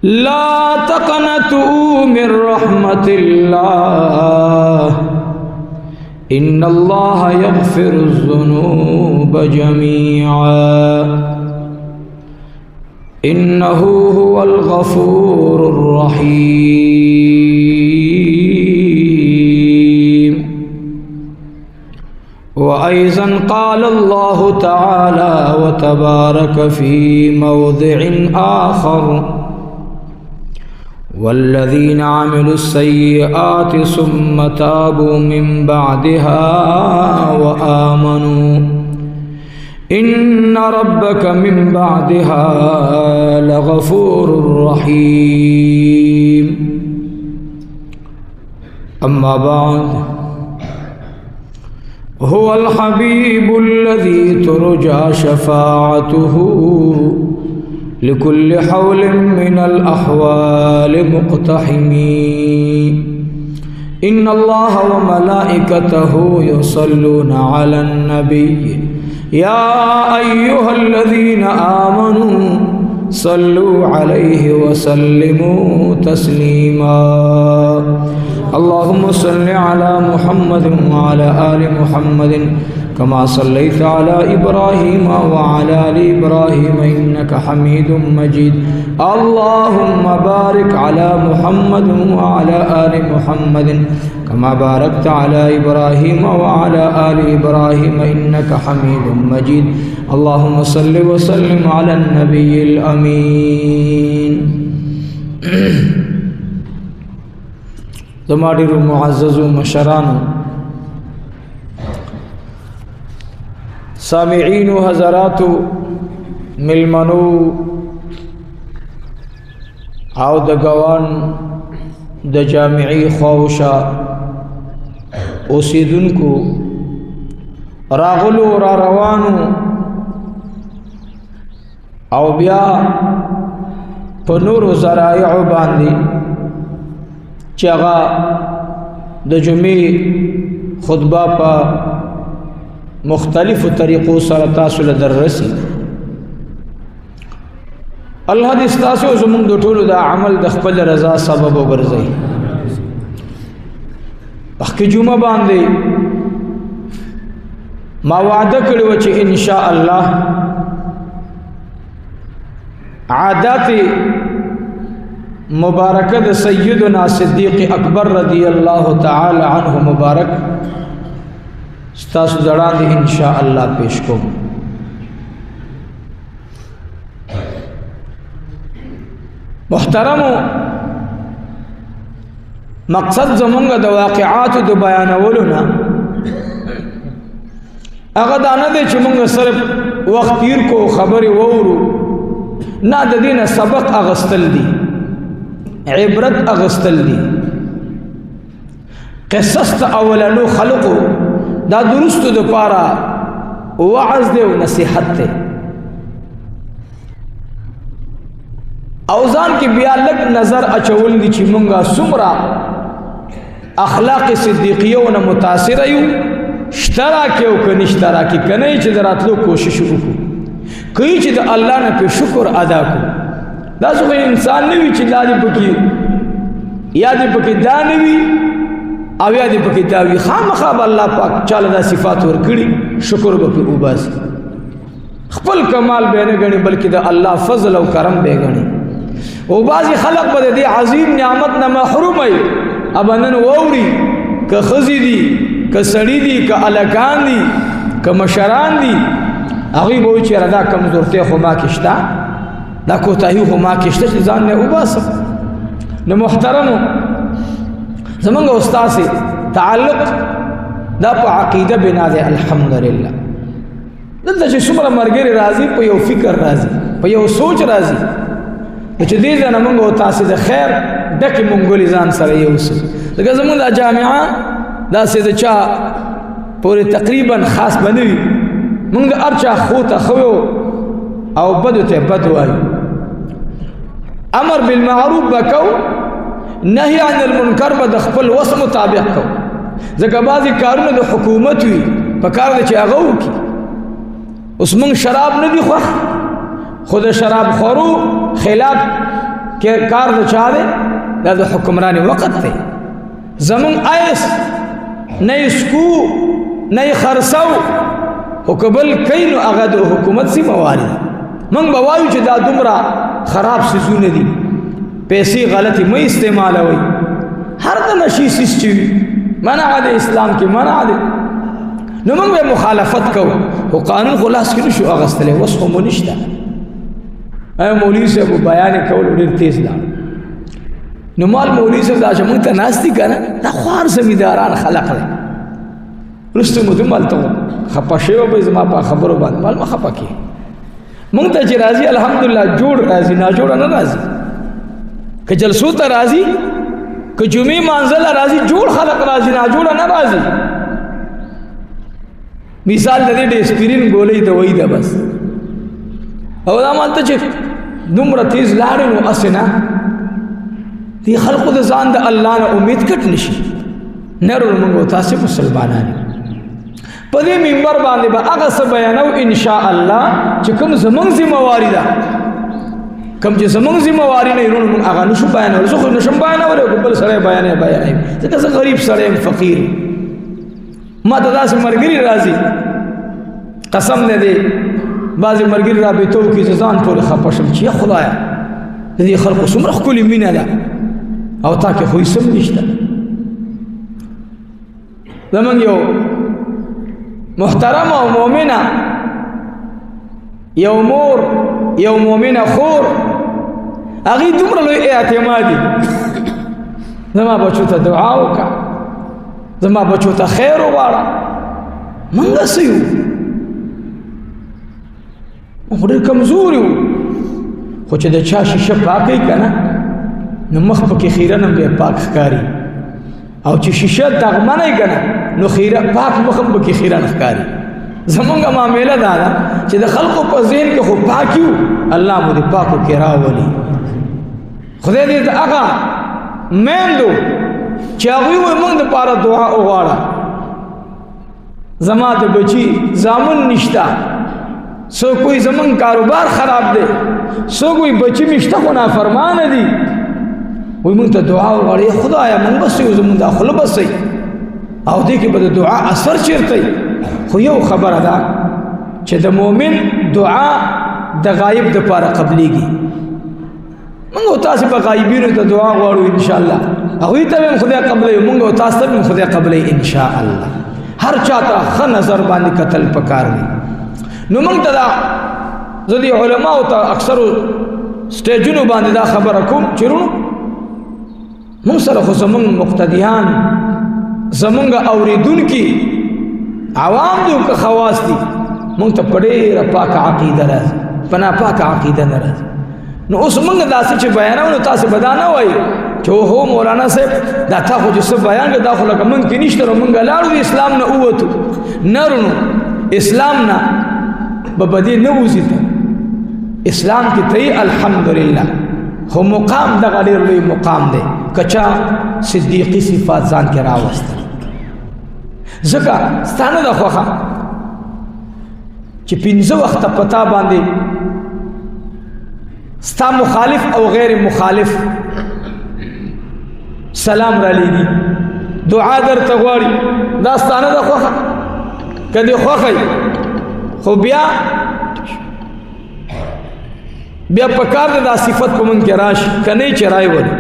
لا تقنطوا من رحمة الله إن الله يغفر الذنوب جميعا إنه هو الغفور الرحيم. وأيضا قال الله تعالى وتبارك في موضع آخر والذين عملوا السيئات ثم تابوا من بعدها وآمنوا إن ربك من بعدها لغفور رحيم. أما بعد هو الحبيب الذي ترجى شفاعته لكل حول من الأحوال مقتحمين. إن الله وملائكته يصلون على النبي يا أيها الذين آمنوا صلوا عليه وسلموا تسليما. اللهم صل على محمد وعلى آل محمد كما صليت على إبراهيم وعلى آل إبراهيم إنك حميد مجيد. اللهم بارك على محمد وعلى آل محمد كما باركت على إبراهيم وعلى آل إبراهيم إنك حميد مجيد. اللهم صل وسلم على النبي الأمين. زمادر معزز مشران سامعین و حضرات ملمنو او د گوان د جامعی خوشا اوسیدونکو راغلو را روانو او بیا په نور ذرایع باندې چغا د جمعې خطبه په مختلف طریقو سره تاسو له دررسي. الله دې تاسو زموږ د ټولو د عمل د خپل رضا سبب وګرځي. وخت جمعه باندې ما وعده کړو چې ان شاء الله عادات مبارکه د سیدنا صدیق اکبر رضی الله تعالی عنه مبارک ستاسو زړان دي ان شاء الله پیش کوم. محترمو مقصد زمونږ د واقعاتو د بیانولو نه هغه دا نه دی چې مونږ صرف وخت تیر کو خبرې وورو، نه د دې نه سبق اغستل دي، عبرت اغستل دي. قصص د اولنو خلقو دا درستو د پاره وعظ دی او نصیحت دی. او ځان کې بیا لږ نظر اچول دي چې مونږه څومره اخلاق صدیقیو نه متاثر یو، اشتراک یو که نشتراکی کنه چې دراتلو کوشش وکړو، کوي چې د الله نه په شکر ادا کړو. دا څو انسان نه وي چې دا دې پکې یا دې پکې دا نه وي او یا دې پکې دا وي. خامخا الله پاک چاله دا صفات ورکړي، شکر به په وباسي. خپل کمال به نه غني بلکې د الله فضل او کرم به غني. او بعضی خلق به دې عظیم نعمت نه محروم وي، ابنن ووري که خزي دي که سړي دي که الکان دي که مشران دي، هغه به چې ردا کمزورته خو ما کېشتا، دا کوتاهي خو ما کېشته چې ځان نه وباسه. نو محترمو زمونږ استاد تعلق دا په عقیده بنا دی. الحمدلله دلته چې څومره مرګري راځي په یو فکر راځي، په یو سوچ راځي چې دې ځنه موږ او تاسو د خیر ډکه مونږ ځان سره یو څه. لکه زمونږ د جامعه دا سې د چا پورې تقریبا خاص بنوي، موږ د هر چا خو ته خو او بدو ته بد وایو، امر بالمعروف وکاو، نهی عن المنکر به د خپل وس مطابق کو. ځکه بعضی کارونه د حکومت وي په کار د چې هغه وکړي. اوس موږ شراب نه دي خوښ، خو د شراب خورو خلاف کار د چا دی دا د حکمران وقت دی زمون ایس نه سکو نه خرسو خو قبل کئی نو هغه د حکومت ذمہواری ده موږ به وایو چې دا دومره خراب څیزونه دي پیسې غلطي مه استعمالوئ هر د نشي څیز چې وي منع د اسلام کې منع دی نو موږ به مخالفت کوو خو قانون خو لاس کې نشو اخیستلی اوس خو مو نشته مولوي صاحب بیان کول ډېر تیز ده نو مال مولوي صاحب دا چې موږ ته ناست دي که نه دا خوار زمینداران خلق دی وروسته مو دمالته خفه شوی به زما په خبرو باندې مال مه خفه کړي موږ ته چې راځي الحمدلله جوړ راځي ناجوړه نه راځي که جلسو ته راځي که جمعې مانځله راځي جوړ خلق راځي ناجوړه نه راځي مثال د دې ډیسپرین ګولۍ دوایي ده بس او دا مالته چې دومره تیز لاړې نو هسې نه دې خلقو د ځان د الله نه امید کټ نشي نرو موږ تاسې مسلمانان په دې منبر باندې به هغه څه بیانو انشاء الله چې کوم زمونږ ذمہواري ده کوم چې زمونږ ذمہواري نه وي موږ هغه نشو بیانولی زه خو نشم بیانولی خو بل سړی بیانوي ځکه زه غریب سړی یم فقیر ما ته داسې ملګري راځي قسم نه دی بعضې ملګري رابطو کې زه ځان پورې خفه شم چې یا خدایه د دې خلقو څومره ښکلې مینه ده او تا کې خو هېڅ هم نشته زمونږ یو محترم او مؤمنه یو مور یو مؤمنه خور هغې دومره لوی اعتمادي زما بچو ته دعا وکړه زما بچو ته خیر وغواړه موږ څه یو موږ ډېر کمزور یو خو چې د چا شیشه پاکوي که نه نو مخ پکې خیرن هم بیا پاک ښکاري او چې شیشه دغمنی که نه نو پاک مخ هم پکې خیرن ښکاري زمونږ معامله دا ده چې د خلقو په ذهن کې خو پاک یو الله مو دې پاکو کې راولي خدای دې د هغه میندو چې هغوی وایي موږ دپاره دعا وغواړه زما د بچي زامن نشته څوک وایي زمونږ کاروبار خراب دی څوک وایي بچي مې شته خو نافرمانه دي وایي موږ ته دعا وغواړه یا خدایه موږ بس یو زمونږ دا خوله بس او دې کې به د دعا اثر چېرته خو یو خبره ده چې د مؤمن دعا د غایب دپاره قبلیږي موږ او تاسې به غایبینو ته دعا غواړو انشاءالله هغوی ته به هم خدای قبلوي موږ او تاسو ته به هم خدای قبلوي انشاءالله هر چا ته ښه نظر باندې کتل پکار دی نو موږ ته دا زه دې علماو ته اکثرو سټیجونو باندې دا خبره کوم چې وروڼو موږ سره خو زموږ مقتدیان زمونږ اوریدونکي عوام دي او که خواص دي موږ ته په ډېره پاکه عقیده راځي په ناپاکه عقیده نه راځي نو اوس موږ داسې چې بیانوو نو تاسې به دا نه وایي چې هو مولانا صاحب دا تا خو چې څه بیان کړه دا خو لکه موږ کې نشته نو موږ لاړو د اسلام نه ووتو نه رونو اسلام نه به دې نه وځي ته اسلام کې ته الحمدلله خو مقام دغه ډېر لوی مقام دی که چا صدیقي صفات ځان کې راوستل ځکه ستا نه ده خوښه چې 5 وخته په تا باندې ستا مخالف او غیر مخالف سلام را لیږي دعا درته غواړي دا ستا نه ده خوښه که دې خوښه خو بیا پکار دی دا صفت په موږ کې راشي که نه یې چې رایولي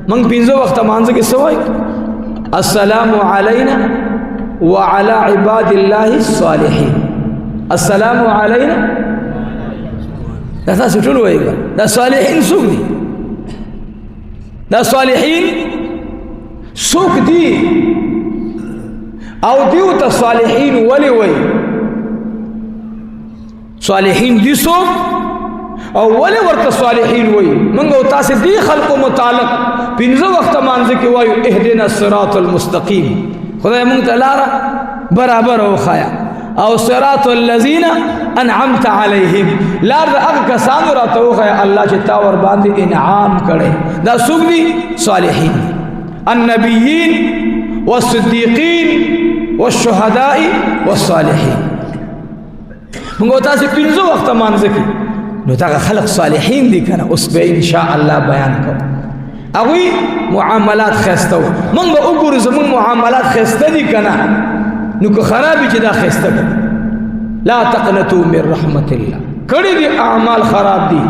موږ 5 وخته مانځه کې څه وایو السلام علینا وعلى عباد الله الصالحين السلام علینا دا تاسو ټول وایي دا صالحین څوک دي دا صالحین څوک دي او دیو ته صالحین ولې وایي صالحین دي څوک او ولې ورته صالحین وایي موږ او تاسو دې خلقو متعلق 5 وخته مانځه کې وایو اهدنا الصراط المستقیم خدای موږ ته لاره برابر وښایه او صراط الذین انعمت علیهم لار د هغه کسانو راته وښایه الله چې تا ور باندې انعام کړی دا څوک دي صالحین النبیین والصدیقین والشهداء والصالحین موږ او تاسو 5 وخته مانځه کې نو دا خلق صالحین دي کنه. اوس به ان شاء الله بیان کو اوی معاملات خسته مونږ به وګورو زمون معاملات خسته دي کنه نو که خراب چې دا خسته دي. لا تقنطوا من رحمت الله. کړي دي اعمال خراب دي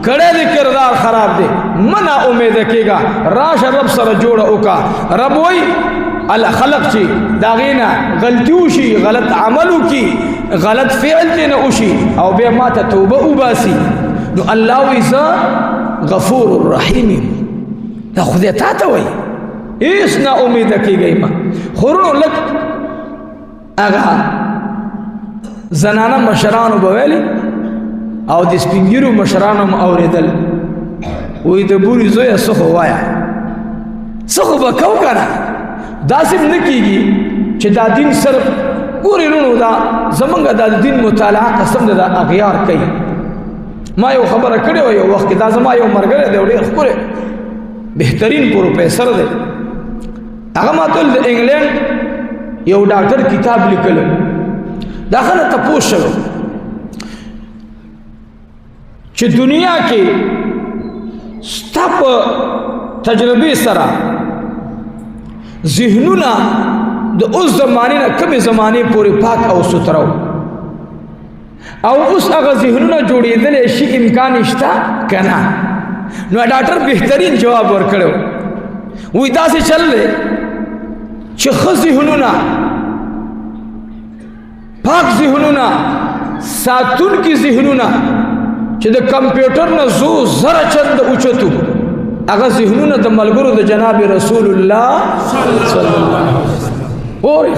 کړي دي کردار خراب دي منا امید کېږه راشه رب سره جوړه وکا. رب وای الله خلق چې داغینا غلطی وشي غلط عمل وکي غلط فعل دې نه وشي او به ماته توبه وباسي نو الله ویزا غفور الرحیم. دا خدای تا ته وای هیڅ نه امید کېږي ما خورونو لک هغه زنانه مشرانو به ویلي او د سپینګیرو مشرانو م اورېدل وای د بوري زویه څه خو وایه څه خو به کو کنه داسې نه کېږي چې دا دین صرف ګورې رونو دا زمونږ دا دین مطالعه قسم د اغیار کوي. ما یو خبره کړې وه یو وخت کې دا زما یو ملګری دی ډېر ښکلی بهترین پروفیسر دی هغه ما ته د انګلینډ یو ډاکټر کتاب لیکلو دا خله تپوس شوی چې دنیا کې ستا په تجربې سره ذهنونه د اوس زمانې نه کمې زمانې پورې پاک او ستره او اوس هغه ذهنونه جوړېدلی شي امکان شته که نه. نو ډاکټر بهترین جواب ورکړی وایي داسې چل دی چې ښه ذهنونه پاک ذهنونه ساتونکي ذهنونه چې د کمپیوټر نه زو زره چنده اوچتو هغه ذهنونه د ملګرو د جناب رسول الله صلی الله علیه وسلم اوري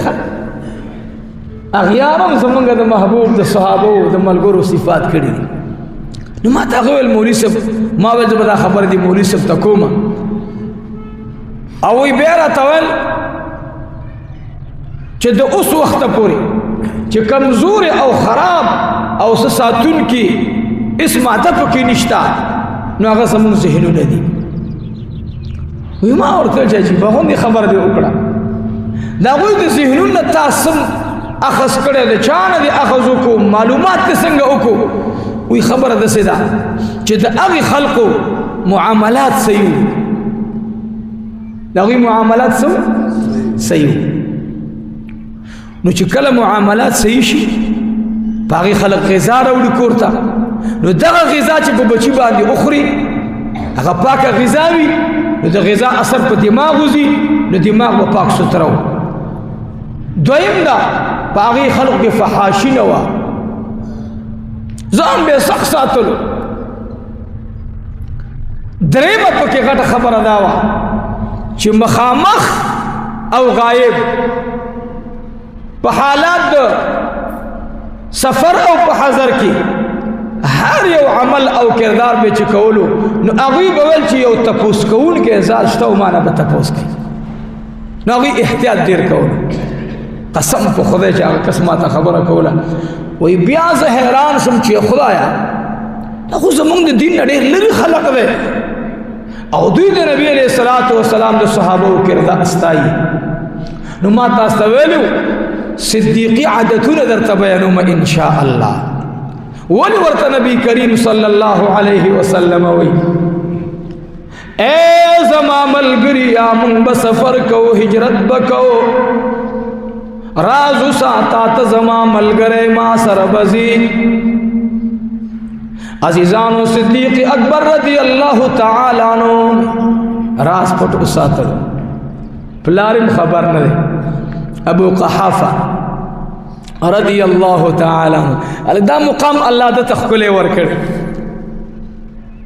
اغیارم زمونږ د محبوب د صحابو د ملګرو صفات کړي دي. نو ما ته ویل مولوي صاحب ما ویل زه به دا خبره دي مولوي صاحب ته کوم او وی بیا راته ویل چې د اوس وخته پورې چې کمزوري او خراب او څه ساتونکي اس ماته پکې نشته نو هغه زمونږ ذهنونه دي. وی ما ورته چې عجیبه غوندې خبره دې وکړه د هغوی د ذهنونه تا څه اخذ کړی د چا نه دې اخذ وکړو معلومات دې څنګه وکړو. وی خبره داسې ده چې د هغې خلقو معاملات صحیح د هغوی معاملات صحیح نو چې کله معاملات صحیح شي په هغې خلق غذا راوړي کور ته نو دغه غذا چې په بچي باندې اخوري هغه پاکه غذا وي نو د غذا اثر په دماغ وځي نو دماغ به پاک ستره و. دویم دا په هغې خلقو کې فحاشي نه وه ځان به سخت ساتلو. درېیمه پکې غټه خبره دا وه چې مخامخ او غایب په حالات د سفر او په حضر کې هر یو عمل او کردار به چې کولو نو هغوی به ویل چې یو تپوس کوونکی ذات شته او ما نه به تپوس کوي نو هغوی احتیاط ډېر کولو. قسم په خدای چې هغه کس ماته خبره کوله وایي بیا زه حیران شم چې خدایه دا خو زمونږ د دین نه ډېر لرې خلق دی او دوی د نبي علیه الصلاة والسلام د صحابو کردار ستایي. نو ما تاسو ته ویلو صدیقي عادتونه درته بیانوم ان شاء الله. ولی ورته نبی کریم صلی الله علیه وسلم وی اے زما ملګریا مونږ به سفر کوو هجرت به کوو رازو ساتا ته زما ملګری ما سره بزي. عزیزانو صدیق اکبر رضی الله تعالی عنہ راز پټ وساتل پلارم خبر نه دی. ابو قحافه رضی الله تعالی عنہ دا مقام الله د تخکله ورکړ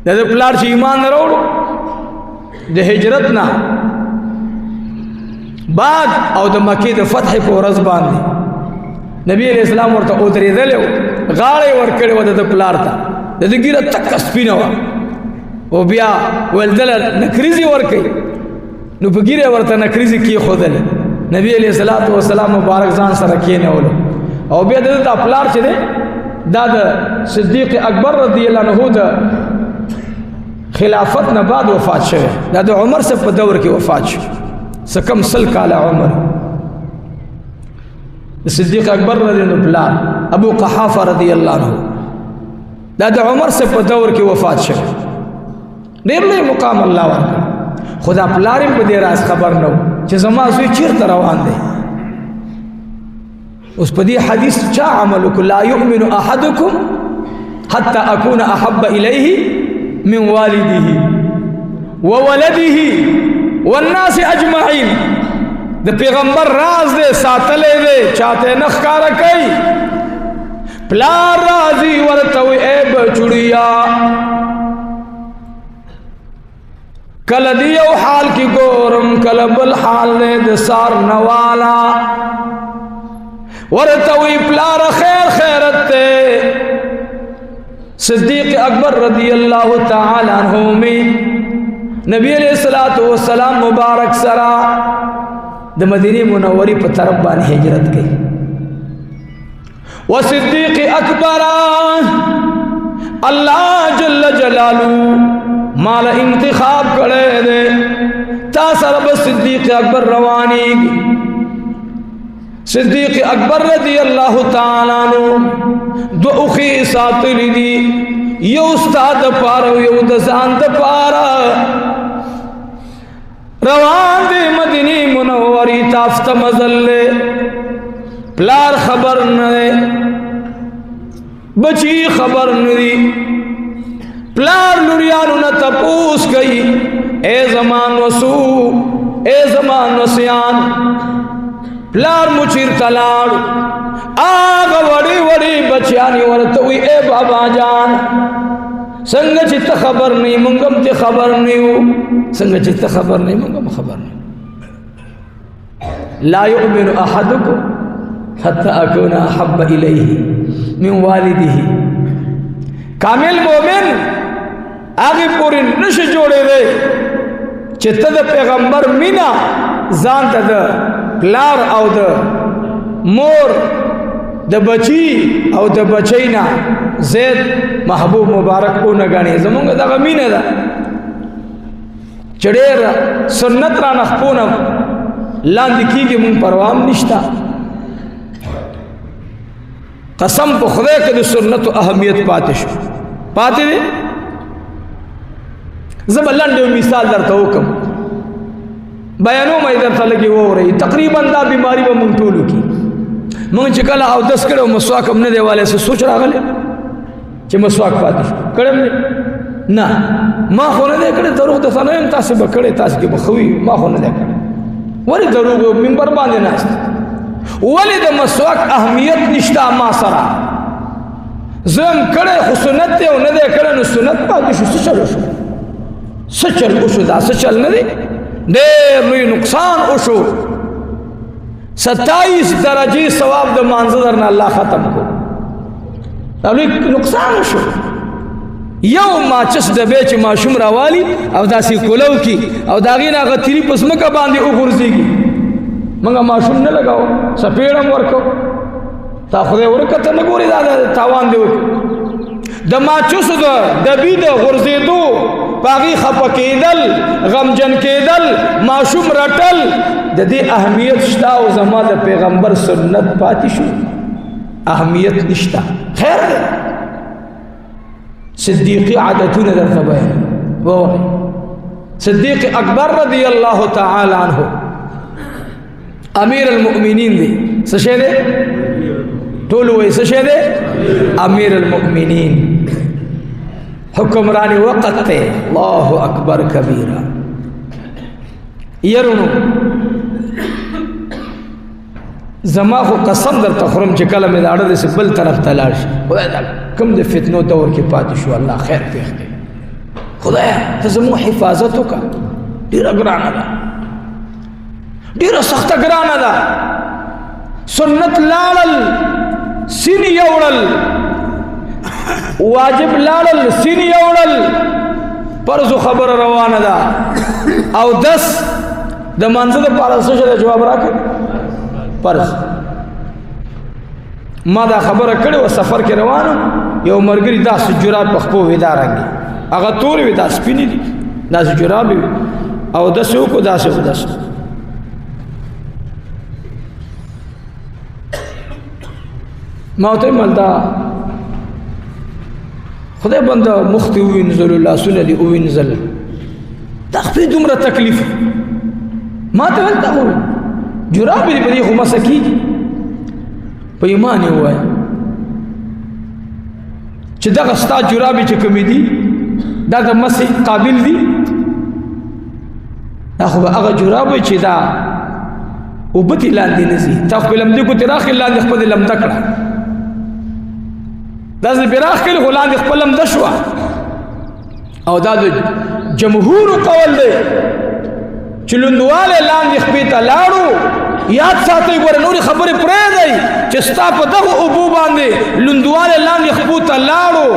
د پلار چې ایمان وروړ د هجرت نه بعد او د مکې د فتح په ورځ باندې نبی علیہ السلام ورته ودرېدل غاړه ورکړې و د پلار ته د ګیره تک سپینه و او بیا ولدل نکریزي ورکړي نو په ګیره ورته نکریزي کې خودل نبی علیہ السلام مبارک ځان سره کېنول او بیا د پلار چې دی دا د صدیق اکبر رضی الله عنه د خلافت نه بعد وفات شوی دا د عمر سے په دور کې وفات شو سکم سل کاله عمر. صدیق اکبر رضی الله عنه پلار ابو قحافه رضی الله عنه دا د عمر سے په دور کې وفات شوی ډېر لوی مقام الله ورکړ خدا پلار په دې راز خبر نه چې زما زوی چیرته روان دی اوس په دې حدیث چا عمل وکړ لا یؤمن احدکم حتى اكون احب الیه من والده وولده والناس اجمعین د پیغمبر راز دے ساتلے دے چاہتے نخکارا کئی پلار رازی ورتوی اے بچڑیا کل دیو حال کی گورم کل بل حال نے دسار نوالا ورتوی پلار خیر خیرت تے صدیق اکبر رضی اللہ تعالی عنہ میں نبی علیہ السلام مبارک سرا د مدینه منوری په طرف باندې هجرت کړي و صدیق اکبر الله جل جلاله مال انتخاب کړي دے تا سره صدیق اکبر رواني صدیق اکبر رضی الله تعالی عنہ دو اخی ساتل دي یو استاد پاره یو د ځان د پاره روان دے مدینی منوری تافت مزل پلار خبر نہ بچی خبر نی پلار لوریانو نہ تپوس گئی اے زمان وسو اے زمان وسیان پلار مچیر تلاڑ آگا وڑی وڑی بچیانی ورتوی اے بابا جان سنگ چت خبر نہیں منگم تے خبر نہیں ہو سنگ چت خبر نہیں منگم خبر نہیں لا یؤمن احدکم حتی اکون احب الیہ من والدہ کامل مومن آگے پوری نش جوڑے دے چت دا پیغمبر مینا زانت دا پلار او دا مور د بچی او د بچینا زید محبوب مبارک او نگانی زمونږ دغه مینه ده چډیر سنت را نخپونه لاندې کیږي مونږ پروام نشتا قسم په خدای کې د سنت اهمیت پاتې شو پاتې دي زبلند مثال درته وکم بیانو مې درته لګي ووري تقریبا دا بیماری به مونږ ټولو کې مونږ چې کله او 10 کړو مسواک هم نه دیواله څه سوچ راغله چې مسواک پاتې کړم نه ما خو نه کړې دروغ د فنایم تاسو به کړې تاسو کې بخوي ما خو نه کړې ولی دروغ منبر باندې ناست ولی د مسواک اهمیت نشته ما سره زم کړې خو سنت ته نه ده کړې نو سنت پاتې شو څه چلو شو څه چل شو دا څه چل نه دي ډېر لوی نقصان وشو 27 درجه ثواب د مانزر نه الله ختم کو دا لوی نقصان شو یو ماچس د بیچ ماشوم راوالی او داسې کولو کی او داغې نه غتری پسمکه باندې وګرځيږي منګه ماشوم نه لگاو سپېړم ورکو تا خو ورکته نه ګوري دا تاوان دی د ماچس د بی د غرزیدو باغی خپکیدل غمجن کېدل ماشوم رټل د دې اهمیت شته او زما د پیغمبر سنت پاتې شو اهمیت نشته خیر ده صدیقی عادتونه درته بیان وای صدیق اکبر رضی الله تعالی عنہ امیر المؤمنین دی څه شه ده ټول وای څه شه ده امیر المؤمنین حکمرانی وقت تے اللہ اکبر کبیرہ یرونو زما خو قسم در تخرم چې کله مې د اړه داسې بل طرف ته لاړ شي خدای دا کوم د فتنو دور کې پاتې شو الله خیر پېښ کړي خدایه ته زموږ حفاظت وکړه ډېره ګرانه ده ډېره سخته ګرانه ده سنت لاړل سین یوړل واجب لاړل سین یوړل پرزو خبر روانه ده او 10 د منځ د پاره څه جواب راکړي پرز ما دا خبره کړې و سفر کې روانو یو مرګري داس جراب په خپل ودا رنګي هغه تور وي داس پینې دي داس جراب او 10 کو داس ما ته ملدا خدای بنده مخ ته ووینځلو لاسونه دې ووینځل دا خپې دومره تکلیف ما ته ولته وویل جرابې دې په دې خو مسه کېږي په ایمان یې ووایه چې دغه ستا جرابې چې کومې دي دا د مسې قابل دي دا خو به هغه جرابې چې دا اوبه تې لاندې نه ځي تا خو په لمدې ګوتې راخې لاندې خپلې لمده کړه داسې پرې راخېلې خو لاندې خپل لمده شوه او دا د جمهورو قول دی چې لوندوالی لاندې خپې ته لاړو یاد ساتئ ګوره نورې خبرې پرېږدئ چې ستا په دغو اوبو باندې لوندوالی لاندې خپو ته لاړو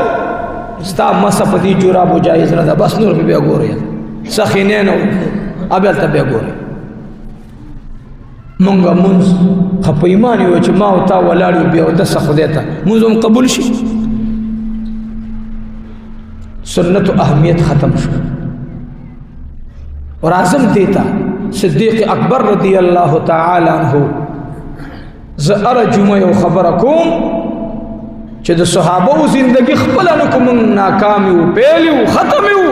ستا مسه په دې جرابو جایز نه ده بس نور پې بیا ګورئ سخینې نه بیا هلته بیا ګورئ مونږه مونځ خو په ایمان یې چې ما او تا ولاړ یو بیا اودسه خدای ته مونځ هم قبول شي سنت اهمیت ختم شو اور اعظم دیتا صدیق اکبر رضی اللہ تعالی عنہ زہر جمعہ یو خبر کوم چې د صحابه زندگی خپل نو کوم ناکامی او پیلی او ختم او